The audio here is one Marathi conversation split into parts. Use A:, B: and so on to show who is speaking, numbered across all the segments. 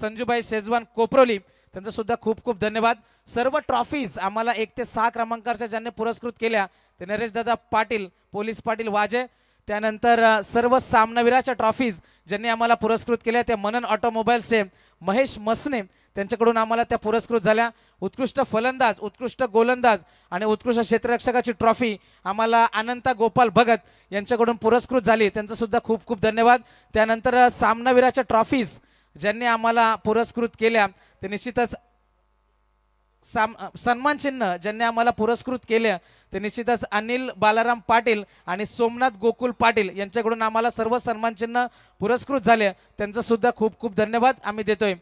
A: संजूबाई शेजवान कोपरोली त्यांचा सुद्धा खूप खूप धन्यवाद. सर्व ट्रॉफीज आम्हाला 1 ते 6 क्रमांकाच्या ज्यांनी पुरस्कृत केल्या ते नरेशदादा पाटील, पोलीस पाटील वाजे. त्यानंतर सर्व सामनावीराच्या ट्रॉफीज ज्यांनी आम्हाला पुरस्कृत केल्या त्या मनन ऑटोमोबाईल्सचे महेश मसने त्यांच्याकडून आम्हाला त्या पुरस्कृत झाल्या. उत्कृष्ट फलंदाज, उत्कृष्ट गोलंदाज आणि उत्कृष्ट क्षेत्ररक्षकाची ट्रॉफी आम्हाला अनंता गोपाल भगत यांच्याकडून पुरस्कृत झाली, त्यांचं सुद्धा खूप खूप धन्यवाद. त्यानंतर सामनावीराच्या ट्रॉफीज ज्यांनी आम्हाला पुरस्कृत केल्या ते निश्चितच सन्मान चिन्ह ज्यांनी आम्हाला पुरस्कृत केले ते निश्चितच अनिल बालाराम पाटील आणि सोमनाथ गोकुल पाटील यांच्याकडून आम्हाला सर्व सन्मान चिन्ह पुरस्कृत झाले, त्यांचं सुद्धा खूप खूप धन्यवाद आम्ही देतोय.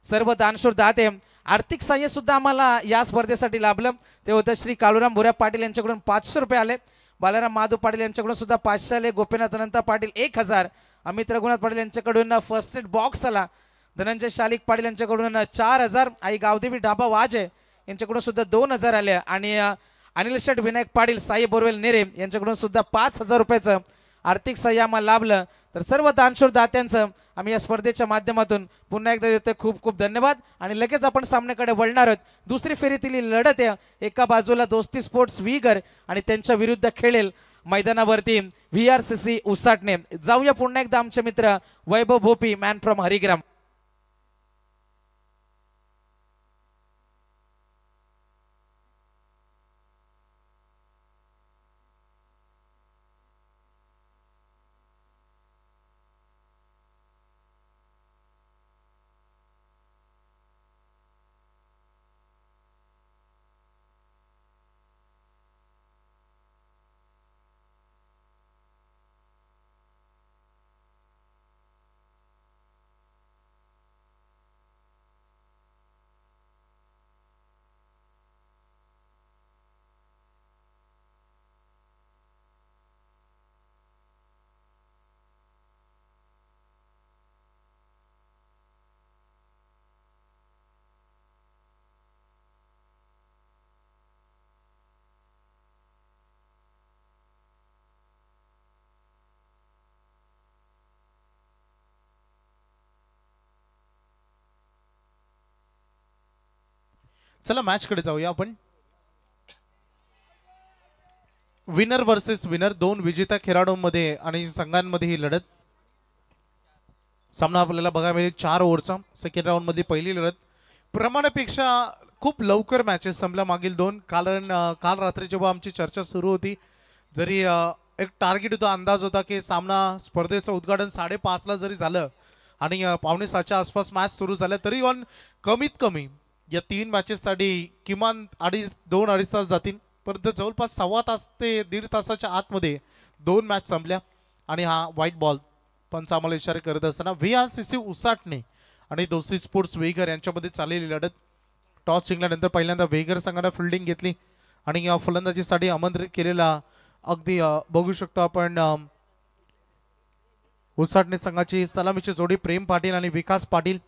A: सर्व दानशूर दाते. आर्थिक सहाय्य सुद्धा आम्हाला या स्पर्धेसाठी लाभलं ते होतं श्री काळूराम भोऱ्या पाटील यांच्याकडून 500 रुपये आले. बालाराम महादू पाटील यांच्याकडून सुद्धा 500 आले. गोपीनाथ अनंता पाटील 1000. अमित रघुनाथ पाटील यांच्याकडून फर्स्ट एड बॉक्स आला. धनंजय शालिक पाटील यांच्याकडून 4000. आई गावदेवी ढाबा वाजे यांच्याकडून सुद्धा 2000 आले. आणि अनिल शेठ विनायक पाटील, साई बोरवेल नेरे यांच्याकडून सुद्धा 5000 रुपयाचं आर्थिक सहाय्य आम्हाला लाभलं. तर सर्व दानशूर दात्यांचं आम्ही या स्पर्धेच्या माध्यमातून पुन्हा एकदा देतोय खूप खूप धन्यवाद. आणि लगेच आपण सामन्याकडे वळणार आहोत. दुसरी फेरीतील लढत आहे. एका बाजूला दोस्ती स्पोर्ट्स विगर आणि त्यांच्या विरुद्ध खेळेल मैदानावरती VRCC उसाटणे. जाऊया पुन्हा एकदा आमचे मित्र वैभव भोपी, मॅन फ्रॉम हरिग्राम.
B: चला मॅच कडे जाऊया आपण. विनर वर्सेस विनर, 2 विजेत्या खेळाडूंमध्ये आणि संघांमध्ये ही लढत. सामना आपल्याला बघायला मिळेल 4 ओव्हरचा. सेकंड राऊंड मधली पहिली लढत. प्रमाणापेक्षा खूप लवकर मॅचेस संपल्या मागील 2, कारण काल रात्री जेव्हा आमची चर्चा सुरू होती, जरी एक टार्गेट होता, अंदाज होता की सामना स्पर्धेचं उद्घाटन 5:30 ला जरी झालं आणि 5:45च्या आसपास मॅच सुरू झाल्या तरी पण कमीत कमी या 3 मॅचेससाठी किमान 2-2.5 तास जातील. परंतु जवळपास 1.25 तास ते 1.5 तासाच्या आतमध्ये 2 मॅच संपल्या. आणि हा व्हाईट बॉल पंच आम्हाला इशारे करत असताना VRCC उसाटणे आणि दोस्ती स्पोर्ट्स वेगर यांच्यामध्ये चाललेली लढत. टॉस जिंकल्यानंतर पहिल्यांदा वेगर संघाने फिल्डिंग घेतली आणि या फलंदाजीसाठी आमंत्रित केलेला अगदी बघू शकतो आपण उसाटणे संघाची सलामीची जोडी प्रेम पाटील आणि विकास पाटील.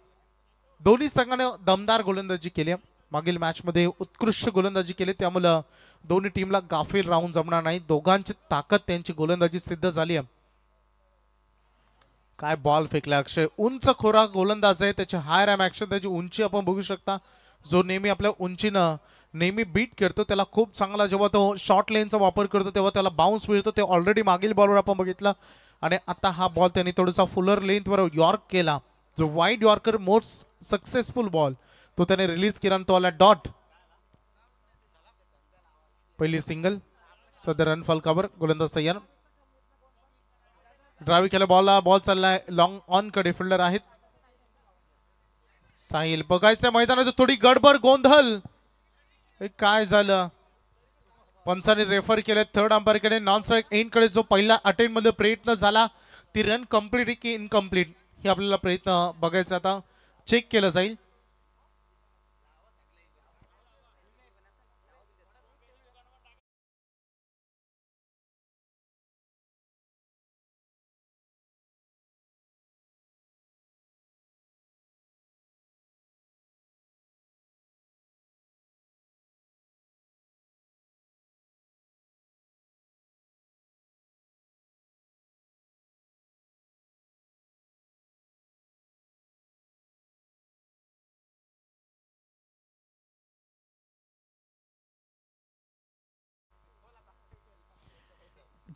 B: दोन्ही संघाने दमदार गोलंदाजी केली. मागील मॅच मध्ये उत्कृष्ट गोलंदाजी केली, त्यामुळे दोन्ही टीमला गाफील राहून जमणार नाही. दोघांची ताकद त्यांची गोलंदाजी सिद्ध झाली आहे. काय बॉल फेकला अक्षय. उंच खोरा गोलंदाज आहे, त्याची हाय रॅम ऍक्शन, त्याची उंची आपण बघू शकता. जो नेहमी आपल्या उंचीनं नेहमी बीट करतो त्याला खूप चांगला, जेव्हा तो शॉर्ट लेनचा वापर करतो तेव्हा त्याला बाउन्स मिळतो. ते ऑलरेडी मागील बॉलवर आपण बघितलं. आणि आता हा बॉल त्यांनी थोडासा फुलर लेंथवर यॉर्क केला, जो wide yorker most successful ball तो त्याने रिलीज केला आणि तो आला डॉट. पहिली सिंगल. सध्या रन फलकावर गोलंदाज तयार. ड्राईव्ह केला बॉलला. बॉल चाललाय लॉंग ऑन कडे. फिल्डर आहेत साहिल. बघायचं मैदानात थोडी गडबड गोंधळ. काय झालं. पंचाने रेफर केले. थर्ड अंपायर कडे नॉन स्ट्राईक एंड कडे जो पहिला अटेम्प्ट मध्ये प्रयत्न झाला ती रन कंप्लीट की इनकम्प्लीट हे आपल्याला प्रयत्न बघायचा. आता चेक केलं जाईल.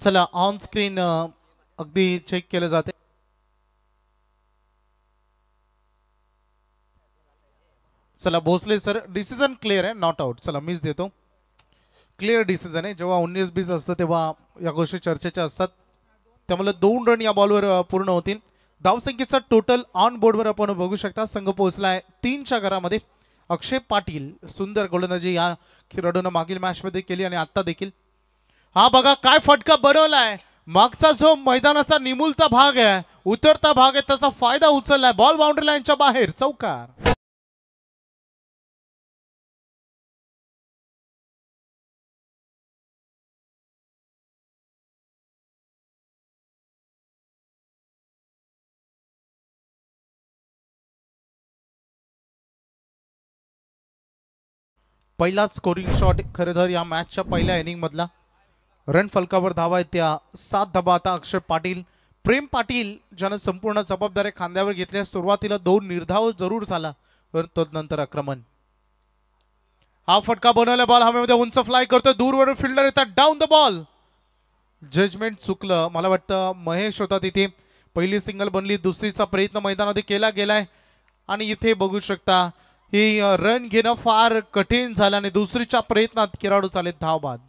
B: चला ऑन स्क्रीन अगदी चेक केलं जाते. चला भोसले सर डिसिजन क्लिअर आहे, नॉट आउट. चला मीच देतो. क्लिअर डिसिजन आहे. जेव्हा 19-20 असतं तेव्हा या गोष्टी चर्चेच्या असतात. त्यामुळे 2 रन या बॉलवर पूर्ण होतील. धावसंख्येचा टोटल ऑन बोर्डवर आपण बघू शकता. संघ पोहोचलाय 3च्या घरामध्ये. अक्षय पाटील सुंदर गोलंदाजी या खेळाडूनं मागील मॅच मध्ये केली आणि आता देखील. हा बघा काय फटका बनवलाय. मागचा जो मैदानाचा निमुलता भाग आहे, उतरता भाग आहे, त्याचा फायदा उचललाय. बॉल बाउंड्री लाईनच्या बाहेर, चौकार. पहिला स्कोरिंग शॉट खरं तर या मॅचच्या पहिल्या इनिंग मधला. रन फलकावर धावा आहेत त्या 7 धावा. आता अक्षय पाटील, प्रेम पाटील ज्यानं संपूर्ण जबाबदारी खांद्यावर घेतल्या. सुरुवातीला 2 निर्धाव जरूर झाला, तदनंतर आक्रमण. हा फटका बनवला. बॉल हवेमध्ये उंच फ्लाय करतोय. दूरवरून फिल्डर येतात. Down the ball. जजमेंट चुकलं. मला वाटतं महेश होता तिथे. पहिली सिंगल बनली. दुसरीचा प्रयत्न मैदानामध्ये केला गेलाय आणि इथे बघू शकता ही रन घेणं फार कठीण झालं आणि दुसरीच्या प्रयत्नात खेळाडू चालेत धाव बाद.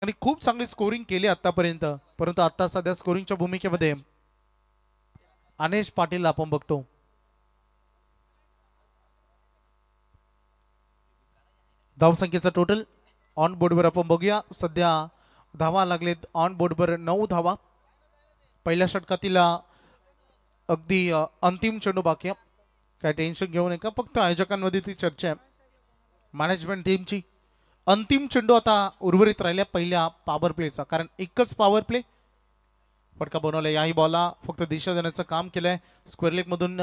B: आणि खूप चांगली स्कोरिंग केली आतापर्यंत, परंतु आता सध्या स्कोरिंगच्या भूमिकेमध्ये अनेश पाटील आपण बघतो. धावसंख्येचा टोटल ऑन बोर्डवर आपण बघूया. सध्या धावा लागलेत ऑन बोर्डवर 9 धावा. पहिल्या षटकातील अगदी अंतिम चेंडू बाकी आहे. काय टेन्शन घेऊ नका, फक्त आयोजकांमध्ये ती चर्चा आहे मॅनेजमेंट टीमची. अंतिम चेंडू आता उर्वरित राहिल्या पहिल्या पॉवर प्लेचा, कारण एकच पॉवर प्ले. फटका बनवला. याही बॉलला फक्त दिशा देण्याचं काम केलंय. स्क्वेअर लेग मधून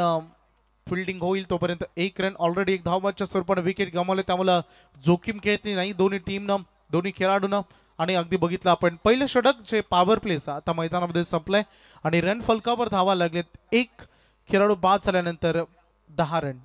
B: फिल्डिंग होईल तोपर्यंत 1 रन. ऑलरेडी एक धावबादच्या स्वरूपाने विकेट गमावले, त्यामुळे जोखीम घेतली नाही दोन्ही टीमनं, दोन्ही खेळाडूंना. आणि अगदी बघितलं आपण पहिलं षटक जे पॉवर प्लेचं आता मैदानामध्ये संपलंय आणि रन फलकावर धावा लागलेत. एक खेळाडू बाद झाल्यानंतर 10 रन.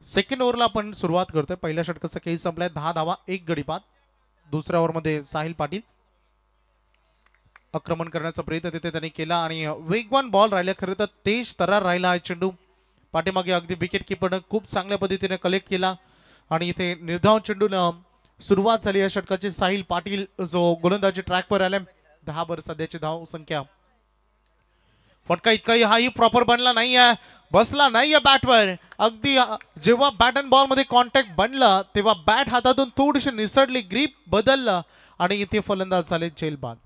B: सेकंड ओव्हरला आपण सुरुवात करतोय. पहिल्या षटकाचा खेळ संपलाय. 10 धावा 1 गडी बाद. दुसऱ्या ओव्हरमध्ये साहिल पाटील आक्रमण करण्याचा प्रयत्न तिथे त्यांनी केला आणि वेगवान बॉल राहिला. खरं तर तेज तरार राहिला आहे चेंडू. पाठीमागे अगदी विकेट किपरनं खूप चांगल्या पद्धतीने कलेक्ट केला आणि इथे निर्धाव चेंडून सुरुवात झाली या षटकाची. साहिल पाटील जो गोलंदाजी ट्रॅकवर आले. 10 वर सध्याची धाव संख्या. फटका इतकाही हाही प्रॉपर बनला नाहीये, बसला नाहीये बॅटवर. अगदी जेव्हा बॅट अँड बॉल मध्ये कॉन्टॅक्ट बनला तेव्हा बॅट हातातून थोडीशी निसटली, ग्रीप बदललं आणि इथे फलंदाज झाले जेलबाद.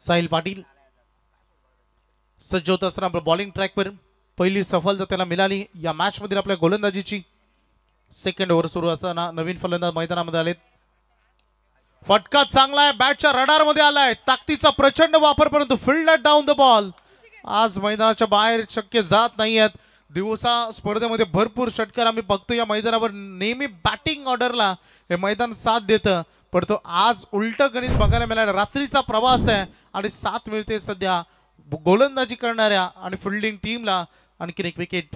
B: साहिल पाटील सज्ज होत असताना बॉलिंग ट्रॅकवर पहिली सफलता त्याला मिळाली या मॅच मध्ये आपल्या गोलंदाजीची. सेकंड ओव्हर सुरू असताना नवीन फलंदाज मैदानामध्ये आलेत. फटका चांगला आहे, बॅटच्या रडार मध्ये आलाय, ताकदीचा प्रचंड वापर, परंतु फिल्डर डाऊन द बॉल. आज मैदानाच्या बाहेर शक्य जात नाहीयेत. दिवसा स्पर्धेमध्ये भरपूर षटकार आम्ही बघतो या मैदानावर. नेहमी बॅटिंग ऑर्डरला हे मैदान साथ देतं, पण तो आज उलट गणित बघायला मिळालं. रात्रीचा प्रवास आहे आणि साथ मिळते सध्या गोलंदाजी करणाऱ्या आणि फिल्डिंग टीमला. आणखीन एक विकेट.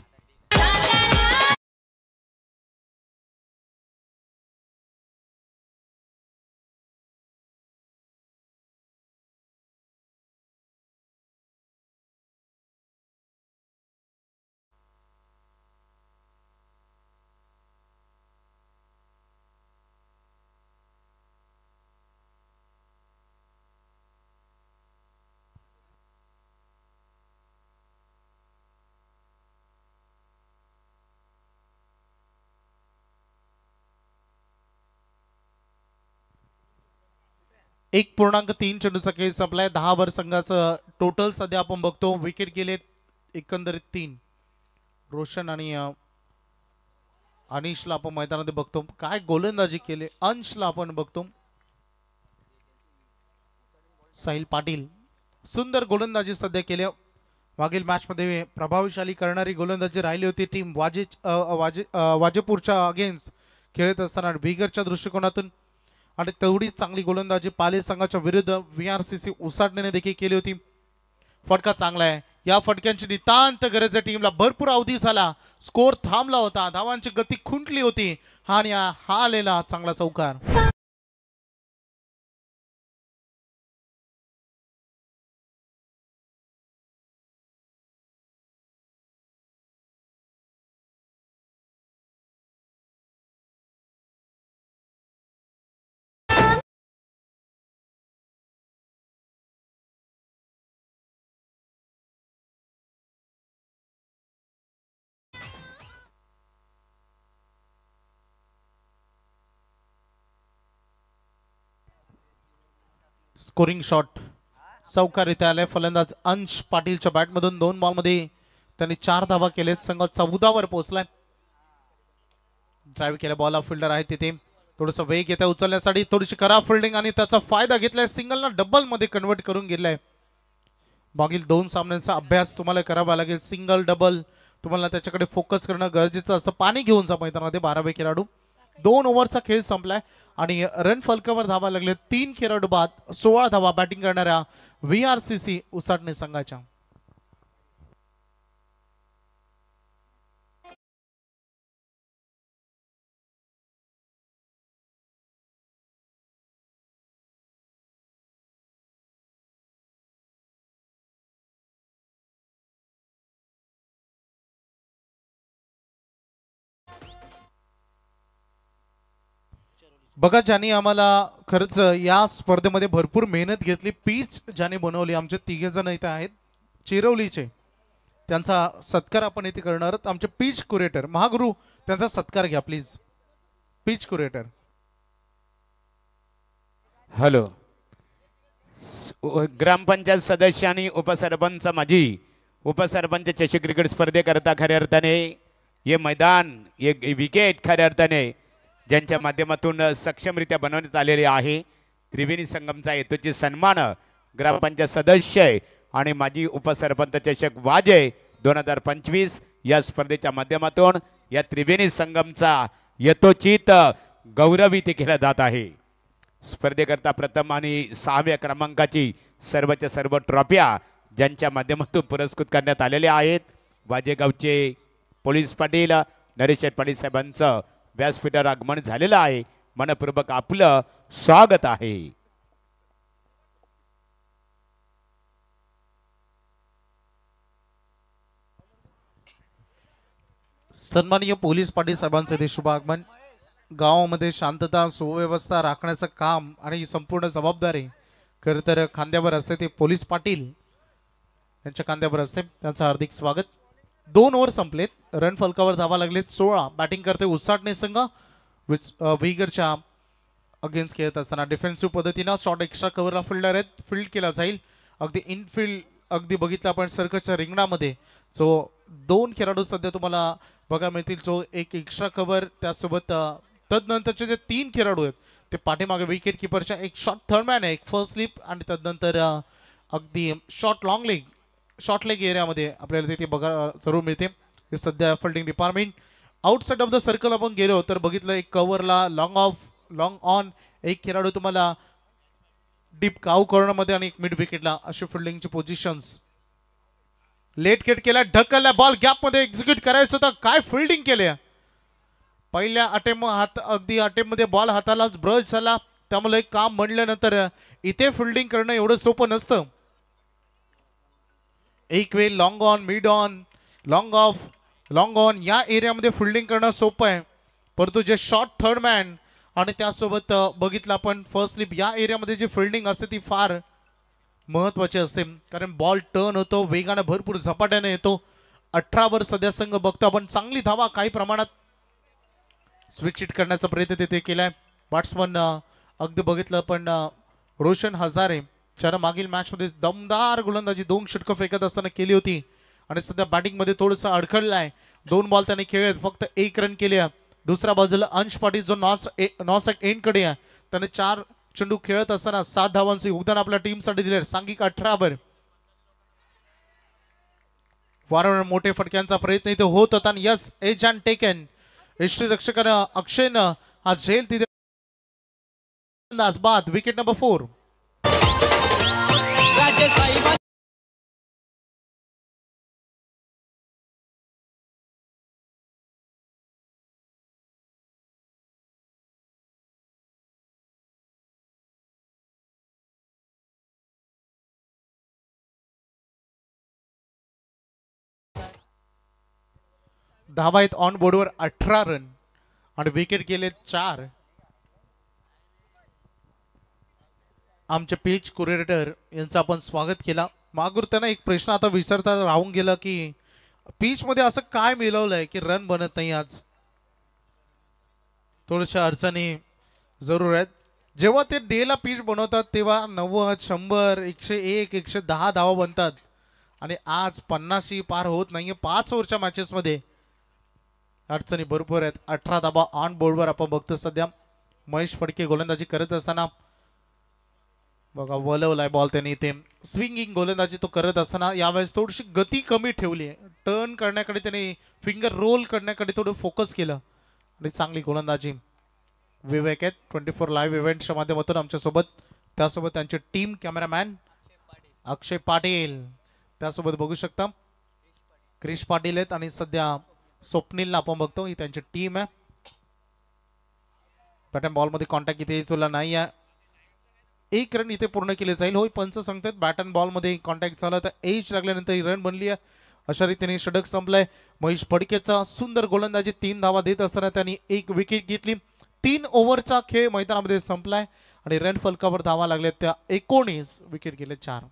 B: एक पूर्णांक 3 चेंडूचा खेळ संपलाय. 10 ओव्हर संघाचं टोटल सध्या आपण बघतो. विकेट गेले एकंदरीत 3. रोशन आणि अनिशला आपण मैदानामध्ये बघतो. काय गोलंदाजी केले. अंशला आपण बघतो. साहिल पाटील सुंदर गोलंदाजी सध्या केली. मागील मॅच मध्ये प्रभावशाली करणारी गोलंदाजी राहिली होती टीम वाजेपूरच्या अगेन्स्ट खेळत असताना बिगरच्या दृष्टिकोनातून. आणि तेवढीच चांगली गोलंदाजी पाले संघाच्या विरुद्ध VRCC उसाटण्याने देखील केली होती. फटका चांगला आहे. या फटक्यांची नितांत गरज आहे टीमला. भरपूर अवधी झाला, स्कोर थांबला होता, धावांची गती खुंटली होती आणि हा आलेला चांगला चौकार. स्कोरिंग शॉट चौकार इथे आलाय. फलंदाज अंश पाटीलच्या बॅटमधून 2 बॉलमध्ये त्यांनी 4 धावा केलेत. संघ 14 वर पोहोचलाय. ड्राईव्ह केल्या बॉल फिल्डर आहे तिथे. थोडस वेग येते उचलण्यासाठी, थोडीशी खराब फिल्डिंग आणि त्याचा फायदा घेतलाय. सिंगलला डबल मध्ये कन्वर्ट करून गेलाय. मागील 2 सामन्यांचा अभ्यास तुम्हाला करावा लागेल. सिंगल डबल तुम्हाला त्याच्याकडे फोकस करणं गरजेचं असं. पाणी घेऊन जा मैदानामध्ये. 12वे खेळाडू. 2 ओव्हरचा खेळ संपलाय आणि रन फलकावर धावा लागले. 3 खेळाडू बाद 16 धावा बॅटिंग करणाऱ्या VRCC उसाटणे संघाच्या. बघा, ज्यांनी आम्हाला खरंच या स्पर्धेमध्ये भरपूर मेहनत घेतली, पीच ज्याने बनवली, आमचे 3 जण इथे आहेत चिरवलीचे, त्यांचा सत्कार आपण इथे करणार आहोत. आमचे पीच क्युरेटर महागुरु, त्यांचा सत्कार घ्या प्लीज. Pitch curator.
C: हॅलो. ग्रामपंचायत सदस्य आणि उपसरपंच, माजी उपसरपंच चषक क्रिकेट स्पर्धेकरता खऱ्या अर्थाने हे मैदान, एक विकेट खऱ्या अर्थाने ज्यांच्या माध्यमातून सक्षमरित्या बनवण्यात आलेले आहे. त्रिवेणी संगमचा हेतूची सन्मान ग्रामपंचायत सदस्य आणि माजी उपसरपंच चषक वाजे 2025 या स्पर्धेच्या माध्यमातून या त्रिवेणी संगमचा यथोचित गौरव इथे केला जात आहे. स्पर्धेकरता प्रथम आणि 6व्या क्रमांकाची सर्वच्या सर्व ट्रॉफ्या ज्यांच्या माध्यमातून पुरस्कृत करण्यात आलेल्या आहेत. वाजेगावचे पोलीस पाटील नरेश पाटील साहेबांचं व्यासपीठावर आगमन झालेलं आहे. मनपूर्वक आपलं स्वागत आहे.
B: सन्माननीय पोलीस पाटील साहेबांचे ते शुभ आगमन. गावामध्ये शांतता सुव्यवस्था राखण्याचं काम आणि ही संपूर्ण जबाबदारी खरं तर खांद्यावर असते, ते पोलीस पाटील यांच्या खांद्यावर असते. त्यांचं हार्दिक स्वागत. 2 ओव्हर संपलेत. रन फलकावर धावा लागलेत 16. बॅटिंग करते उसाटणे संघ. विगरच्या अगेन्स्ट खेळत असताना डिफेन्सिव्ह पद्धतीनं शॉट एक्स्ट्रा कव्हरला फिल्डर आहेत. फील्ड केला जाईल. अगदी इनफिल्ड अगदी बघितलं आपण सर्कसच्या रिंगणामध्ये जो 2 खेळाडू सध्या तुम्हाला बघा मिळतील, जो एक एक्स्ट्रा कव्हर त्यासोबत तदनंतरचे जे 3 खेळाडू आहेत ते पाठीमागे विकेट किपरच्या एक शॉर्ट थर्डमॅन आहे, एक फर्स्ट स्लिप आणि तदनंतर अगदी शॉर्ट लेग एरियामध्ये आपल्याला तिथे बघा जरूर मिळते. हे सध्या fielding department. Outside of the circle आपण गेलो तर बघितलं एक कव्हरला लॉंग ऑन एक खेळाडू तुम्हाला डीप काऊ कॉर्नरमध्ये आणि एक मिड विकेटला अशी फिल्डिंगची पोझिशन्स. लेट गेट केला, ढकलला बॉल गॅपमध्ये एक्झिक्यूट करायचं होतं, काय फिल्डिंग केली. पहिल्या अटेम्प्ट मध्ये बॉल हातालाच ब्रश झाला, त्यामुळे काम म्हणल्यानंतर इथे फिल्डिंग करणं एवढं सोपं नसतं. एक वेळ long on, mid on, long of, long on या एरियामध्ये फिल्डिंग करणं सोपं आहे, परंतु जे शॉर्ट थर्ड मॅन आणि त्यासोबत बघितलं आपण फर्स्ट स्लिप या एरियामध्ये जी फिल्डिंग असते ती फार महत्वाची असते, कारण बॉल टर्न होतो, वेगाने भरपूर झपाट्याने येतो. 18 वर सध्या संघ बघतो आपण. चांगली धावा काही प्रमाणात स्विच हिट करण्याचा प्रयत्न तिथे केलाय. बॅट्समन अगदी बघितलं पण रोशन हजारे त्यानं मागील मॅच मध्ये दमदार गोलंदाजी 2 षटकं फेकत असताना केली होती आणि सध्या बॅटिंग मध्ये थोडंसं अडखळलाय. 2 बॉल त्याने खेळत फक्त 1 रन केले. दुसऱ्या बाजूला अंश पाटील जो नॉस एंड कडे आहे, त्याने 4 चेंडू खेळत असताना 7 धावांचे योगदान आपल्या टीमसाठी दिले. सांघिक 18 वर वारंवार मोठे फटक्यांचा प्रयत्न इथे होत होता आणि यस एज अँड टेकन यष्टी रक्षकानं अक्षयनं हा झेल तिथे बाद. Wicket number 4. धावा आहेत ऑन बोर्डवर 18 रन आणि विकेट गेले 4. आमचे पिच कुरेटर यांचं आपण स्वागत केला. मागून त्यांना एक प्रश्न आता विचारता राहून गेला की पिच मध्ये असं काय मिळवलंय की रन बनत नाही. आज थोड्याशा अडचणी जरूर आहेत. जेव्हा ते डेला पिच बनवतात तेव्हा 90, 100, 101, 110 धावा बनतात आणि आज 50 पार होत नाहीये 5 ओव्हरच्या मॅचेस मध्ये. अडचणी भरपूर आहेत. 18 धावा ऑन बोर्डवर आपण बघतो सध्या. महेश फडके गोलंदाजी करत असताना बघा वलवलाय बॉल त्याने इथे. स्विंगिंग गोलंदाजी तो करत असताना यावेळेस थोडीशी गती कमी ठेवली आहे. टर्न करण्याकडे त्याने फिंगर रोल करण्याकडे थोडं फोकस केलं आणि चांगली गोलंदाजी. विवेक आहेत 24 लाईव्ह इव्हेंटच्या माध्यमातून आमच्यासोबत. त्यासोबत त्यांचे टीम कॅमेरामॅन अक्षय पाटील, त्यासोबत बघू शकता क्रिश पाटील आहेत आणि सध्या स्वप्नीलला आपण बघतो, ही त्यांची टीम आहे. बॅट बॉल मध्ये कॉन्टॅक्ट इथे चुला नाही आहे. 1 रन इथे पूर्ण केले जाईल. होय पंच सांगतात बॅट अँड बॉल मध्ये कॉन्टॅक्ट झाला तर एज लागल्यानंतर ही रन बनली आहे. अशा रीतीने षटक संपलाय. महेश फडकेचा सुंदर गोलंदाजी 3 धावा देत असताना त्यांनी 1 विकेट घेतली. 3 ओव्हरचा खेळ मैदानामध्ये संपलाय आणि रन फलकावर धावा लागल्या त्या 19. विकेट गेले 4.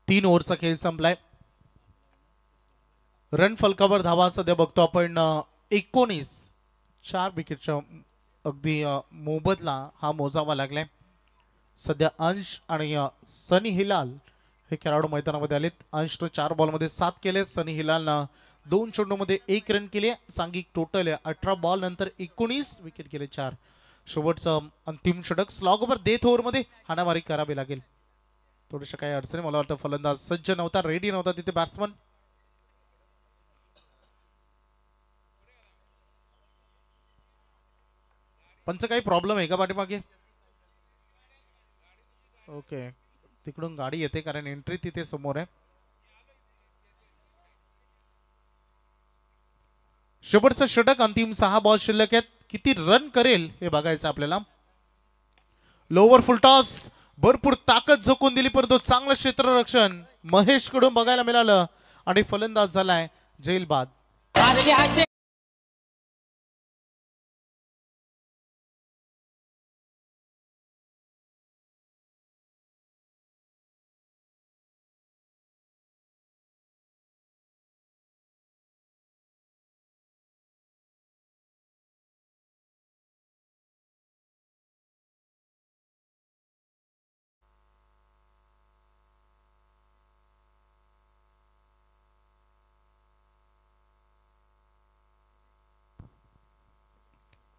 B: तीन ओव्हरचा खेळ संपलाय. रन फलकावर धावा सध्या बघतो आपण 19. 4 विकेटच्या अगदी मोबदला हा मोजावा लागलाय. सध्या अंश आणि सनी हिलाल हे खेळाडू मैदानामध्ये आलेत. अंशनं 4 बॉलमध्ये 7 केले. सनी हिलालनं 2 चेंडूमध्ये 1 रन केले. सांघिक टोटल आहे 18 बॉल नंतर 19 विकेट गेले 4. शेवटचं अंतिम षटक स्लॉग ओव्हर डेथ ओव्हर मध्ये हाणामारी करावी लागेल. थोडीशा काही अडचणी, मला वाटतं फलंदाज सज्ज नव्हता, रेडी नव्हता तिथे बॅट्समन. पंच काही प्रॉब्लेम आहे का पाठीमागे? ओके, तिकडून गाडी येते कारण एंट्री तिथे समोर आहे. शेवटचं षटक, अंतिम 6 बॉल शिल्लक आहेत. किती रन करेल हे बघायचं आपल्याला. लोवर फुल टॉस भरपूर ताकद झोकून दिली, परंतु चांगलं क्षेत्ररक्षण महेश कडून बघायला मिळालं आणि फलंदाज झालाय जेलबाद.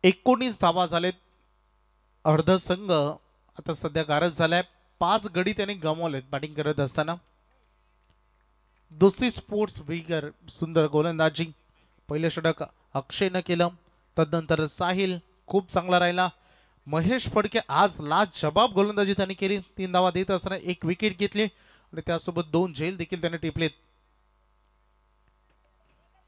B: एकोणीस धावा झालेत. अर्ध संघ आता सध्या गारज झालाय. 5 गडी त्यांनी गमावलेत बॅटिंग करत असताना. दुसरी स्पोर्ट्स विगर सुंदर गोलंदाजी. पहिले षटक अक्षयनं केलं, तदनंतर साहिल खूप चांगला राहिला. महेश फडके आज लाजवाब गोलंदाजी त्यांनी केली. 3 धावा देत असताना 1 विकेट घेतली आणि त्यासोबत 2 झेल देखील त्यांनी टिपलेत.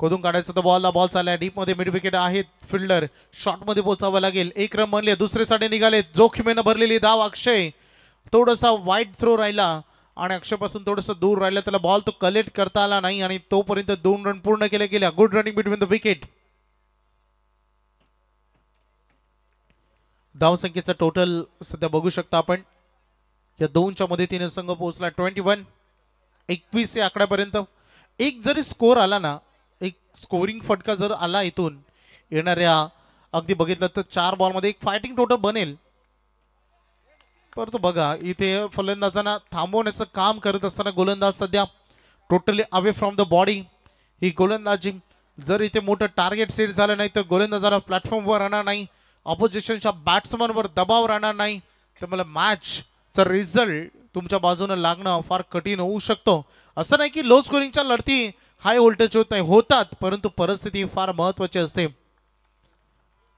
B: खोदून काढायचा तो बॉल चाललाय डीप मध्ये. मिड विकेट आहेत. फिल्डर शॉट मध्ये पोहोचावं लागेल. 1 रन बनले. दुसरे साठी निघाले. जोखमीनं भरलेली धाव. अक्षय थोडासा वाईट थ्रो राहिला आणि अक्षयपासून थोडंसं दूर राहिलं. त्याला बॉल तो कलेक्ट करता आला नाही आणि तोपर्यंत 2 रन पूर्ण केले गेल्या. Good running between the wicket. धावसंख्येचं टोटल सध्या बघू शकता आपण. या दोनच्या मदतीने संघ पोहोचला 21 या आकड्यापर्यंत. एक जरी स्कोर आला ना, एक स्कोरिंग फटका जर आला इथून येणाऱ्या, अगदी बघितलं तर 4 बॉलमध्ये एक फायटिंग टोटल बनेल. परंतु बघा इथे फलंदाजांना थांबवण्याचं काम करत असताना गोलंदाज सध्या totally away from the body. ही गोलंदाजी जर इथे मोठं टार्गेट सेट झालं नाही तर गोलंदाजाला प्लॅटफॉर्मवर राहणार नाही, ऑपोजिशनच्या बॅट्समनवर दबाव राहणार नाही, तर मला मॅचचा रिझल्ट तुमच्या बाजूने लागणं फार कठीण होऊ शकतो. असं नाही की लो स्कोरिंगच्या लढती हाय व्होल्टेज होत नाही, होतात, परंतु परिस्थिती फार महत्वाची असते.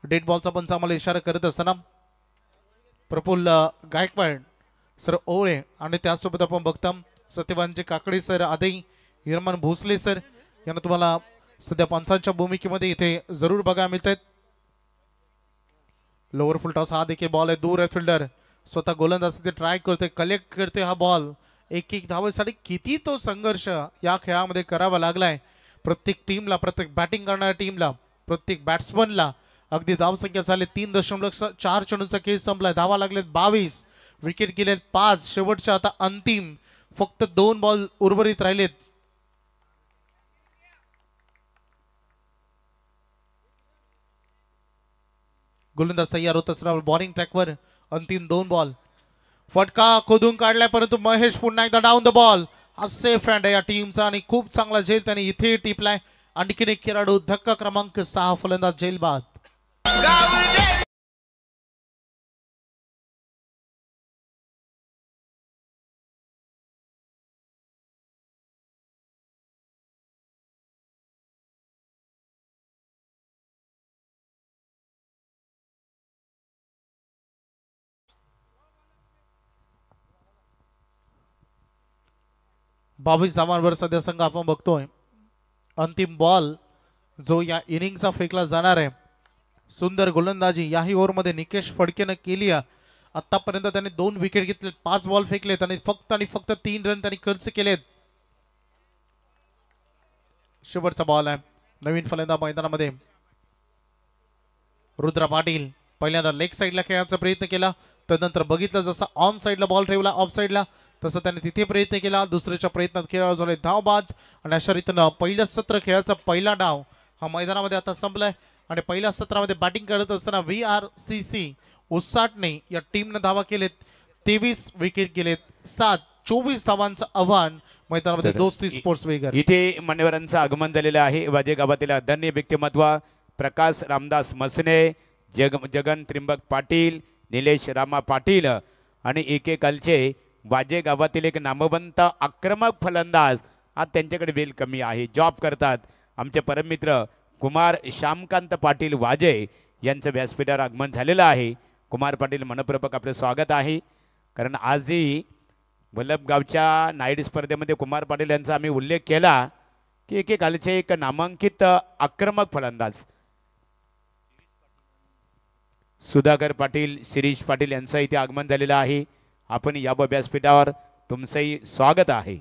B: डेड बॉलचा पंच आम्हाला इशारा करत असताना प्रफुल्ल गायकवाड सर ओळे आणि त्यासोबत आपण बघता सत्यवानजी काकडे सर, आदई हिरमन भोसले सर यांना तुम्हाला सध्या पंचांच्या भूमिकेमध्ये इथे जरूर बघायला मिळत आहेत. लोअर फुल टॉस हा देखील बॉल आहे. दूर आहे फिल्डर. स्वतः गोलंदाज ते ट्राय करते, कलेक्ट करते हा बॉल. एक धावेसाठी किती तो संघर्ष या खेळामध्ये करावा लागलाय प्रत्येक टीमला, प्रत्येक बॅटिंग करणाऱ्या टीमला, प्रत्येक बॅट्समनला. अगदी धावसंख्या झाले 3.4 चेंडूचा खेळ संपलाय. धावा लागलेत 22, विकेट गेलेत 5. शेवटच्या आता अंतिम फक्त 2 बॉल उर्वरित राहिलेत. गोलंदाज तयार होत असणार बॉलिंग ट्रॅकवर. अंतिम 2 बॉल. फटका खोदून काढलाय परंतु महेश पुन्हा एकदा डाऊन द बॉल. हा सेफ हँड आहे या टीमचा आणि खूप चांगला झेल त्याने इथे टिपलाय. आणखीन एक खेळाडू धक्का क्रमांक 6 फलंदाज झेल बाद. बावीस धावांवर सध्या संघ आपण बघतोय. अंतिम बॉल जो या इनिंगचा फेकला जाणार आहे. सुंदर गोलंदाजी याही ओव्हरमध्ये निकेश फडकेनं केली. आतापर्यंत त्याने 2 विकेट घेतले, 5 बॉल फेकलेत आणि फक्त 3 रन त्यांनी खर्च केलेत. शेवटचा बॉल आहे. नवीन फलंदाज मैदानामध्ये रुद्र पाटील. पहिल्यांदा लेग साईडला खेळण्याचा प्रयत्न केला, तदनंतर बघितलं जसं ऑन साईडला बॉल ठेवला ऑफ साईडला तसं त्याने तिथे प्रयत्न केला. दुसऱ्याच्या प्रयत्नात खेळाडू झाले धाव बाद आणि अशा रीतीनं पहिलं सत्र खेळाचा पहिला डाव हा मैदानामध्ये आता संपलाय. आणि पहिल्या सत्रामध्ये बॅटिंग करत असताना VRCC उसाटणे या टीमने धावा केलेत. 23 विकेट गेलेत. 24 धावांचं आव्हान मैदानामध्ये दोस्ती स्पोर्ट्स वेगर.
C: इथे मान्यवरांचं आगमन झालेलं आहे. वाजे गावातील आदरणीय व्यक्तिमत्व प्रकाश रामदास मसने, जगन त्रिंबक पाटील, निलेश रामा पाटील आणि एकेकालचे वाजे गावातील एक नामवंत आक्रमक फलंदाज. आज त्यांच्याकडे वेल कमी आहे, जॉब करतात. आमचे परममित्र कुमार श्यामकांत पाटील वाजे यांचं व्यासपीठावर आगमन झालेलं आहे. कुमार पाटील मनपूर्वक आपलं स्वागत आहे. कारण आजही वल्लभगावच्या नाईट स्पर्धेमध्ये कुमार पाटील यांचा आम्ही उल्लेख केला की एकेकालचे एक नामांकित आक्रमक फलंदाज सुधाकर पाटील, शिरीष पाटील यांचं इथे आगमन झालेलं आहे. आपण या व्यासपीठावर तुमचंही स्वागत आहे.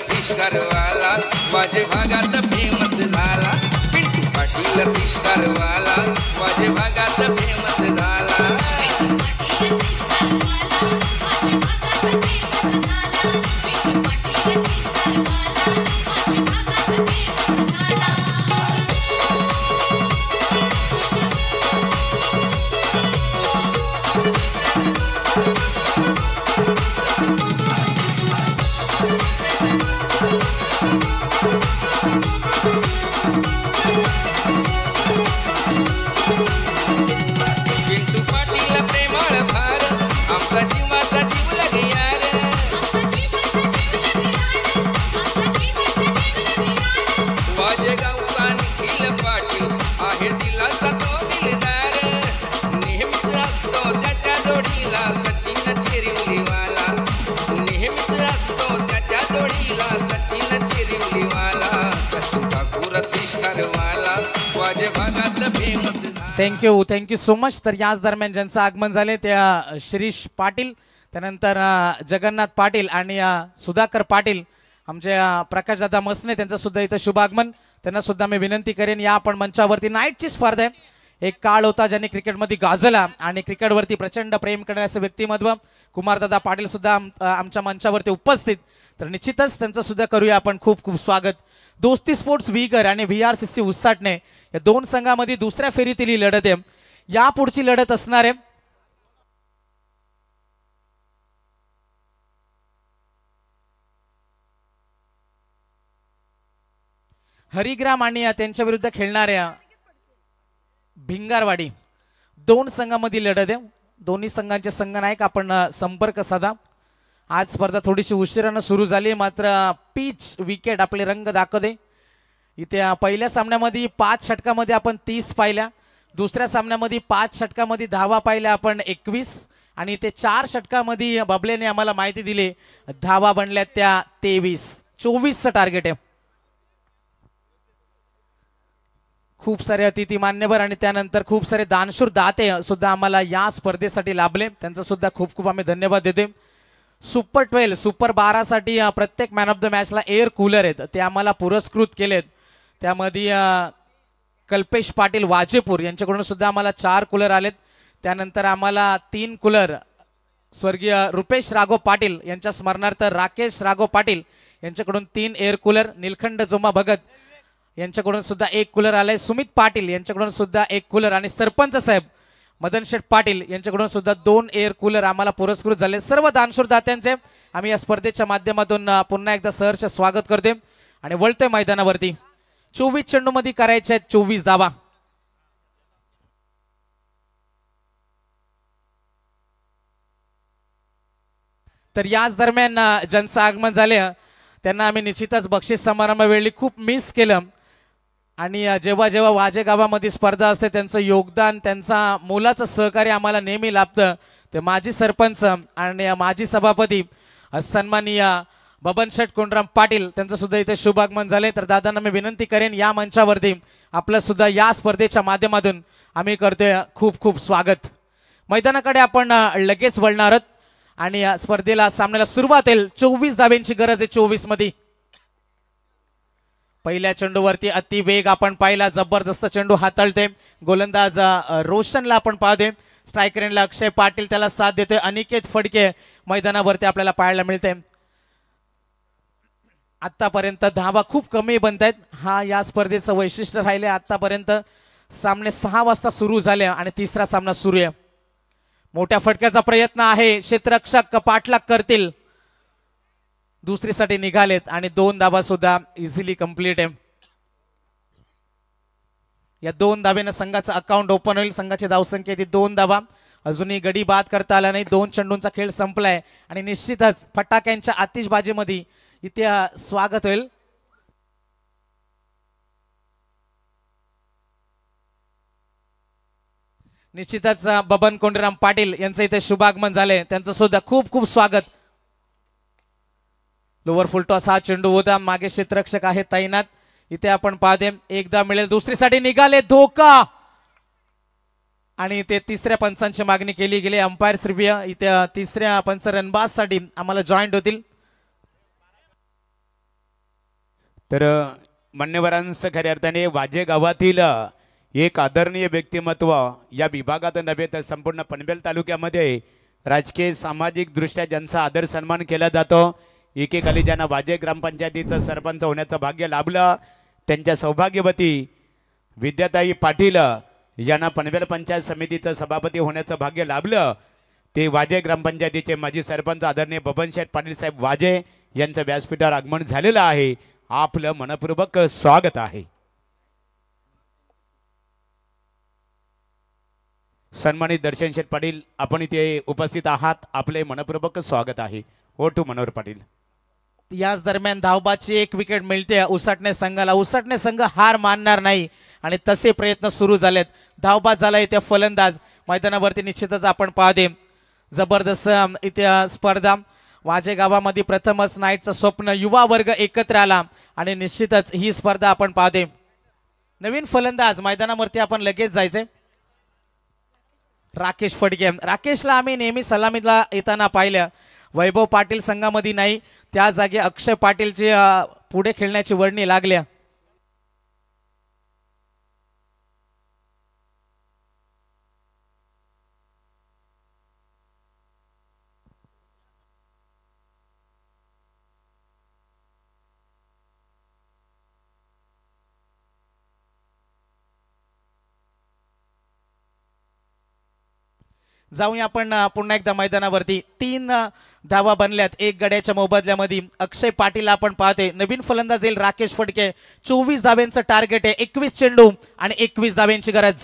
D: तिष्कारवाला माझे भागात फेमस झाला. पिंटू पाटील तिष्कारवाला माझे भागात फेमस झाला.
A: Thank you so much. तर याच दरम्यान ज्यांचं आगमन झाले त्या शिरीष पाटील, त्यानंतर जगन्नाथ पाटील आणि सुधाकर पाटील, आमचे प्रकाशदादा मसने, त्यांचं सुद्धा इथं शुभ आगमन. त्यांना सुद्धा मी विनंती करेन या आपण मंचावरती. नाईटची स्पर्धा आहे. एक काळ होता ज्यांनी क्रिकेटमध्ये गाजला आणि क्रिकेटवरती प्रचंड प्रेम करण्याचं व्यक्तिमत्व कुमारदादा पाटील सुद्धा आमच्या मंचावरती उपस्थित. तर निश्चितच त्यांचं सुद्धा करूया आपण खूप खूप स्वागत. दोस्ती स्पोर्ट्स वीगर आणि VRCC उसाटणे या दोन संघामध्ये दुसऱ्या फेरीतील ही लढत आहे. या पुढची लढत असणार आहे हरिग्राम आणि त्यांच्या विरुद्ध खेळणाऱ्या भिंगारवाडी. दोन संघामध्ये लढत आहे. दोन्ही संघांचे संघनायक आपण संपर्क साधा. आज स्पर्धा थोडीशी उशिरानं सुरू झाली, मात्र पिच विकेट आपले रंग दाखवते. इथे पहिल्या सामन्यामध्ये 5 षटकामध्ये आपण 30 पाहिल्या, दुसऱ्या सामन्यामध्ये 5 षटकामध्ये धावा पाहिल्या आपण 21, आणि ते 4 षटकामध्ये बबलेने आम्हाला माहिती दिली धावा बनल्या त्या 23. 24चं टार्गेट आहे. खूप सारे अतिथी मान्यवर आणि त्यानंतर खूप सारे दानशूर दाते सुद्धा आम्हाला या स्पर्धेसाठी लाभले. त्यांचा सुद्धा खूप खूप आम्ही धन्यवाद देतो. सुपर 12 सुपर 12 साठी प्रत्येक मॅन ऑफ द मॅचला एअर कूलर आहेत, ते आम्हाला पुरस्कृत केलेत. त्यामध्ये कल्पेश पाटील वाजेपूर यांच्याकडून सुद्धा आम्हाला 4 कूलर आलेत. त्यानंतर आम्हाला 3 कूलर स्वर्गीय रुपेश राघव पाटील यांच्या स्मरणार्थ राकेश राघव पाटील यांच्याकडून 3 एअर कूलर. निलखंड जोमा भगत यांच्याकडून सुद्धा 1 कूलर आलाय. सुमित पाटील यांच्याकडून सुद्धा 1 कूलर आणि सरपंच साहेब मदन शेठ पाटील यांच्याकडून सुद्धा 2 एअर कूलर आम्हाला पुरस्कृत झाले. सर्व दानशूर दात्यांचे आम्ही या स्पर्धेच्या माध्यमातून पुन्हा एकदा सहर्ष स्वागत करते आणि वळतोय मैदानावरती. 24 चेंडू मध्ये करायचे आहेत 24 धावा. तर याच दरम्यान ज्यांचं आगमन झाले त्यांना आम्ही निश्चितच बक्षीस समारंभ वेळी खूप मिस केलं. आणि जेव्हा जेव्हा वाजे गावामध्ये स्पर्धा असते त्यांचं योगदान, त्यांचा मोलाचं सहकार्य आम्हाला नेहमी लाभतं. ते माजी सरपंच आणि माजी सभापती सन्माननीय बबनशेठ कोंडराम पाटील, त्यांचं सुद्धा इथे शुभ आगमन झाले. तर दादांना मी विनंती करेन या मंचावरती आपलं सुद्धा या स्पर्धेच्या माध्यमातून आम्ही करतोय खूप खूप स्वागत. मैदानाकडे आपण लगेच वळणार आहोत आणि या स्पर्धेला सामन्याला सुरुवात होईल. 24 धाब्यांची गरज आहे. 24 मध्ये पहिल्या चेंडूवरती अति वेग आपण पाहिला. जबरदस्त चेंडू हाताळते गोलंदाज रोशनला आपण पाहतोय. स्ट्रायकर एंडला अक्षय पाटील त्याला साथ देतोय. अनिकेत फडके मैदानावरती आपल्याला पाहायला मिळते. आतापर्यंत धावा खूप कमी बनत आहेत. हा या स्पर्धेचं वैशिष्ट्य राहिले. आतापर्यंत सामने 6 वाजता सुरू झाले आणि तिसरा सामना सुरू आहे. मोठ्या फटक्याचा प्रयत्न आहे. क्षेत्ररक्षक पाठलाग करतील. दुसरीसाठी निघालेत आणि 2 धावा सुद्धा इझिली कंप्लीट आहे. या 2 धावेनं संघाचं अकाउंट ओपन होईल. संघाची धावसंख्या ती 2 धावा. अजूनही गडी बाद करता आला नाही. 2 चेंडूंचा खेळ संपलाय आणि निश्चितच फटाक्यांच्या आतिषबाजीमध्ये इथे स्वागत होईल. निश्चितच बबन कोंडीराम पाटील यांचं इथे शुभागमन झाले, त्यांचं सुद्धा खूप खूप स्वागत. लोवर फुलटॉस हा चेंडू होता, मागे क्षेत्ररक्षक आहे तैनात. इथे आपण पाहते एकदा मिळेल, दुसरीसाठी निघाले, धोका. आणि ते तिसऱ्या पंचांची मागणी केली गेली. अंपायर श्रीव्य इथे तिसऱ्या पंच रनबाज साठी आम्हाला जॉईंट होतील.
C: तर मान्यवरांचं खऱ्या अर्थाने वाजे गावातील एक आदरणीय व्यक्तिमत्व या विभागात नव्हे तर संपूर्ण पनवेल तालुक्यामध्ये राजकीय सामाजिक दृष्ट्या ज्यांचा आदर सन्मान केला जातो, एकेकाली ज्यांना वाजे ग्रामपंचायतीचं सरपंच होण्याचं भाग्य लाभलं, त्यांच्या सौभाग्यवती विद्याताई पाटील यांना पनवेल पंचायत समितीचं सभापती होण्याचं भाग्य लाभलं. ते वाजे ग्रामपंचायतीचे माजी सरपंच आदरणीय बबनशेठ पाटील साहेब वाजे यांचं व्यासपीठावर आगमन झालेलं आहे. आपलं मनपूर्वक स्वागत आहे. सन्मानित दर्शन शेठ पाटील, आपण इथे उपस्थित आहात, आपले मनपूर्वक स्वागत आहे. ओ टू मनोहर पाटील.
A: याच दरम्यान धावबाची एक विकेट मिळते उसाटणे संघाला. उसाटणे संघ हार मानणार नाही आणि तसे प्रयत्न सुरू झालेत. धावबाज झाला इथे फलंदाज. मैदानावरती निश्चितच आपण पाहते जबरदस्त इथे स्पर्धा. वाजे गावामध्ये प्रथमच नाईटचं स्वप्न युवा वर्ग एकत्र आला आणि निश्चितच ही स्पर्धा आपण पाहते. नवीन फलंदाज मैदानावरती आपण लगेच जायचे. राकेश फडके. राकेशला आम्ही नेहमी सलामीला येताना पाहिलं. वैभव पाटील संघामध्ये नाही, त्या जागी अक्षय पाटीलची पुढे खेळण्याची वर्णी लागल्या. जाऊया आपण पुन्हा एकदा मैदानावरती. 3 धावा बनल्यात एक गड्याच्या मोबदल्यामध्ये. अक्षय पाटील आपण पाहते. नवीन फलंदाज येईल राकेश फडके. 24 धाव्यांचं टार्गेट आहे. 21 चेंडू आणि 21 धाव्यांची गरज.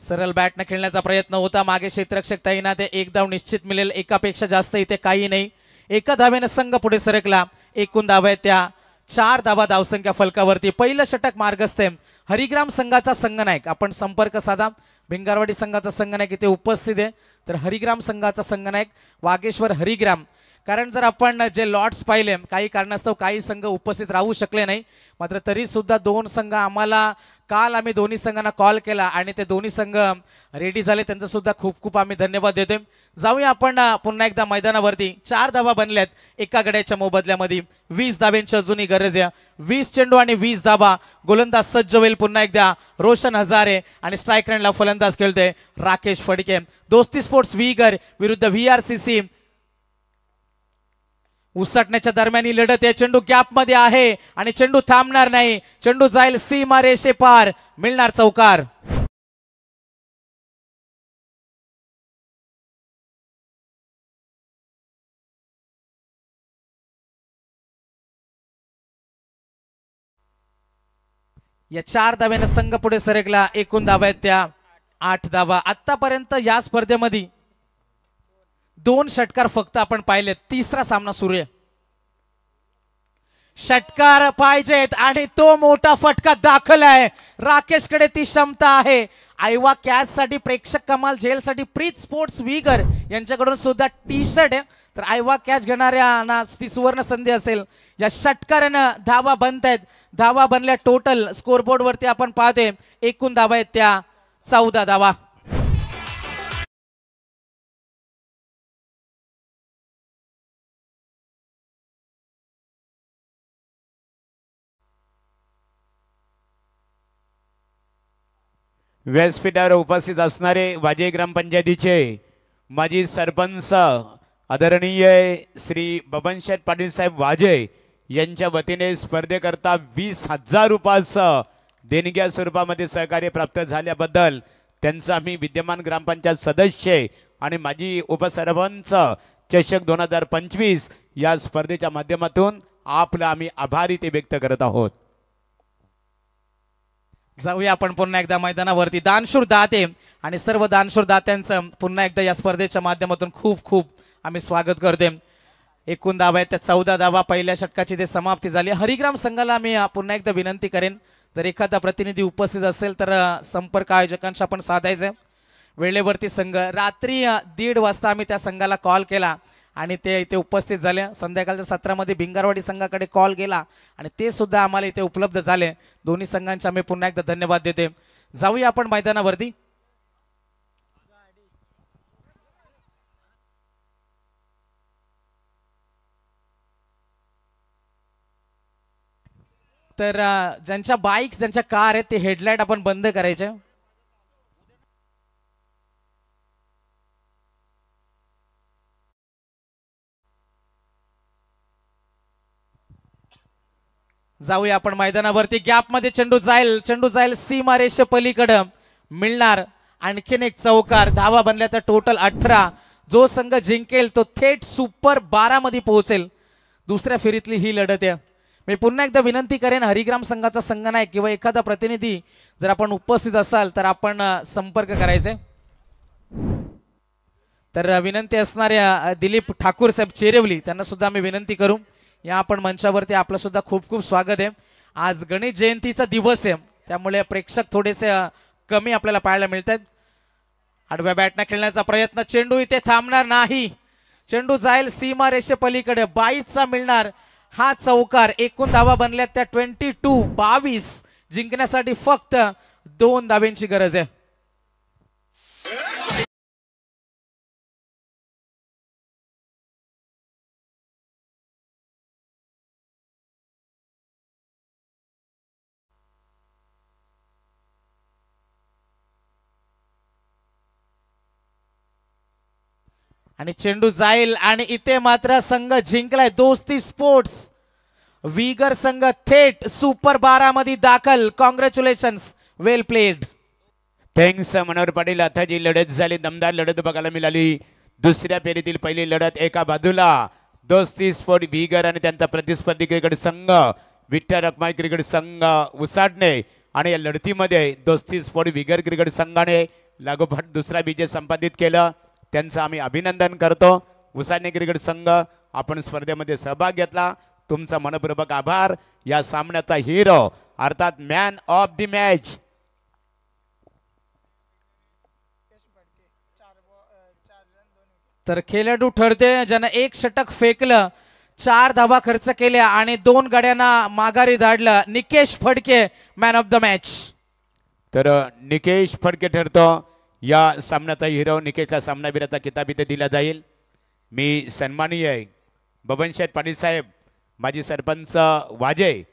A: सरळ बॅटने खेळण्याचा प्रयत्न होता. मागे क्षेत्ररक्षक तैनात आहे. एक धाव निश्चित मिळेल. एकापेक्षा जास्त इथे काही नाही. एका धावेने संघ पुढे सरकला. एकूण धावा आहेत त्या 4 धावा धावसंख्या फलकावरती. पहिलं षटक मार्गस्थ आहे. हरिग्राम संघाचा संघनायक आपण संपर्क साधा. भिंगारवाडी संघाचा संघनायक इथे उपस्थित आहे. तर हरिग्राम संघाचा संघनायक वागेश्वर हरिग्राम. कारण जर आपण जे लॉट्स पाहिले, काही कारणास्तव काही संघ उपस्थित राहू शकले नाही, मात्र तरी सुद्धा 2 संघ आम्हाला काल आम्ही दोन्ही संघांना कॉल केला आणि ते दोन्ही संघ रेडी झाले. त्यांचं सुद्धा खूप खूप आम्ही धन्यवाद देतोय. जाऊया आपण पुन्हा एकदा मैदानावरती. 4 धावा बनल्यात एका गड्याच्या मोबदल्यामध्ये. 20 धाव्यांची अजूनही गरज आहे. 20 चेंडू आणि 20 धावा. गोलंदाज सज्ज होईल पुन्हा एकदा रोशन हजारे आणि स्ट्राईक रेंजला फलंदाज खेळतोय राकेश फडके. दोस्ती स्पोर्ट्स विगर विरुद्ध VRCC. उसटण्याच्या दरम्यान ही लढत आहे. चेंडू गॅप मध्ये आहे आणि चेंडू थांबणार नाही. चेंडू जाईल सीमा रेषे पार. मिळणार चौकार. या 4 धाव्याने संघ पुढे सरकला. एकूण धावा आहेत त्या 8 धावा. आतापर्यंत या स्पर्धेमध्ये 2 षटकार फक्त आपण पाहिले. तिसरा सामना सुरू आहे. षटकार पाहिजेत आणि तो मोठा फटका दाखल आहे. राकेशकडे ती क्षमता आहे. आयवा कॅच साठी प्रेक्षक कमाल जेल साठी प्रीत स्पोर्ट्स विगर यांच्याकडून सुद्धा टी-शर्ट आहे. तर आयवा कॅच घेणाऱ्यांना ती सुवर्ण संधी असेल. या षटकारानं धावा बनतायत. धावा बनल्या टोटल स्कोरबोर्ड वरती आपण पाहते. एकूण धावा आहेत त्या 14 धावा.
C: व्यासपीठावर उपस्थित असणारे वाजे ग्रामपंचायतीचे माजी सरपंच आदरणीय श्री बबनशेठ पाटील साहेब वाजे यांच्या वतीने स्पर्धेकरता 20,000 रुपयाचं देणग्या स्वरूपामध्ये सहकार्य प्राप्त झाल्याबद्दल त्यांचा आम्ही विद्यमान ग्रामपंचायत सदस्य आणि माजी उपसरपंच चषक 2025 या स्पर्धेच्या माध्यमातून आपला आम्ही आभारी ते व्यक्त करत आहोत.
A: जाऊया आपण पुन्हा एकदा मैदानावरती. दानशूर दाते आणि सर्व दानशूर दात्यांचं पुन्हा एकदा या स्पर्धेच्या माध्यमातून खूप खूप आम्ही स्वागत करते. एकूण धावा आहेत त्या 14 धावा. पहिल्या षटकाची ते समाप्ती झाली. हरिग्राम संघाला मी पुन्हा एकदा विनंती करेन जर एखादा प्रतिनिधी उपस्थित असेल तर संपर्क आयोजकांशी आपण साधायचं आहे. वेळेवरती संघ रात्री 1:30 वाजता आम्ही त्या संघाला कॉल केला आणि ते इथे उपस्थित झाले. संध्याकाळच्या सत्रामध्ये भिंगारवाडी संघाकडे कॉल गेला आणि ते सुद्धा आम्हाला इथे उपलब्ध झाले. दोन्ही संघांचे आम्ही पुन्हा एकदा धन्यवाद देते. जाऊया आपण मैदानावरती. तर ज्यांच्या बाईक्स ज्यांच्या कार आहेत ते हेडलाईट आपण बंद करायचे. जाऊया आपण मैदानावरती. गॅप मध्ये चेंडू जाईल सीमारेषे पलीकडे मिळणार आणखीन एक चौकार. धावा बनल्या तर टोटल 18. जो संघ जिंकेल तो थेट सुपर 12 मध्ये पोहोचेल. दुसऱ्या फेरीतली ही लढत आहे. मी पुन्हा एकदा विनंती करेन, हरिग्राम संघाचा संघ नाही किंवा एखादा प्रतिनिधी जर आपण उपस्थित असाल तर आपण संपर्क करायचे. तर विनंती असणाऱ्या दिलीप ठाकूर साहेब चेरेवली त्यांना सुद्धा आम्ही विनंती करू या आपण मंचावरती. आपलं सुद्धा खूप खूप स्वागत आहे. आज गणेश जयंतीचा दिवस आहे त्यामुळे प्रेक्षक थोडेसे कमी आपल्याला पाहायला मिळत आहेत. आडव्या बॅटने खेळण्याचा प्रयत्न, चेंडू इथे थांबणार नाही. चेंडू जाईल सीमारेषे पलीकडे. 22चा मिळणार हा चौकार. एकूण धावा बनल्यात त्या 22. जिंकण्यासाठी फक्त 2 धाव्यांची गरज आहे. आणि चेंडू जाईल आणि इथे मात्र संघ जिंकलाय. दोस्ती स्पोर्ट्स विगर संघ थेट सुपर 12 मध्ये दाखल. कॉंग्रॅच्युलेशन्स, वेल प्लेड.
C: थँक्स मनोहर पाटील. आता जी लढत झाली दमदार लढत बघायला मिळाली. दुसऱ्या फेरीतील पहिली लढत एका बाजूला दोस्ती स्पोर्ट विगर आणि त्यांचा प्रतिस्पर्धी क्रिकेट संघ विठ्ठल रखमाई क्रिकेट संघ उसाडणे आणि या लढतीमध्ये दोस्ती स्पोर्ट विगर क्रिकेट संघाने लागोपाठ दुसरा विजय संपादित केला. त्यांचं आम्ही अभिनंदन करतो. उसाडणे क्रिकेट संघ आपण स्पर्धेमध्ये सहभाग घेतला, तुमचा मनपूर्वक आभार. या सामन्याचा हिरो अर्थात मॅन ऑफ द मॅच
A: तर खेळाडू ठरते ज्यानं 1 षटक फेकलं, 4 धावा खर्च केल्या आणि 2 गड्यांना माघारी धाडलं. Nikesh Phadke man of the match.
C: तर निकेश फडके ठरतो या सामन्याचा हिरो. निकेशला सामनावीराचा किताब इथे दिला जाईल. मी सन्माननीय बबन शेठ पाटील साहेब, माजी सरपंच वाजे,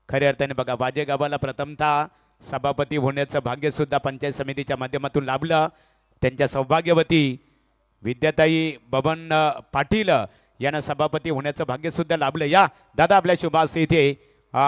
C: खऱ्या अर्थाने बघा वाजे गावाला प्रथमतः सभापती होण्याचं भाग्य सुद्धा पंचायत समितीच्या माध्यमातून लाभलं. त्यांच्या सौभाग्यवती विद्याताई बबन पाटील यांना सभापती होण्याचं भाग्य सुद्धा लाभलं. या दादा आपल्या शुभास्ते इथे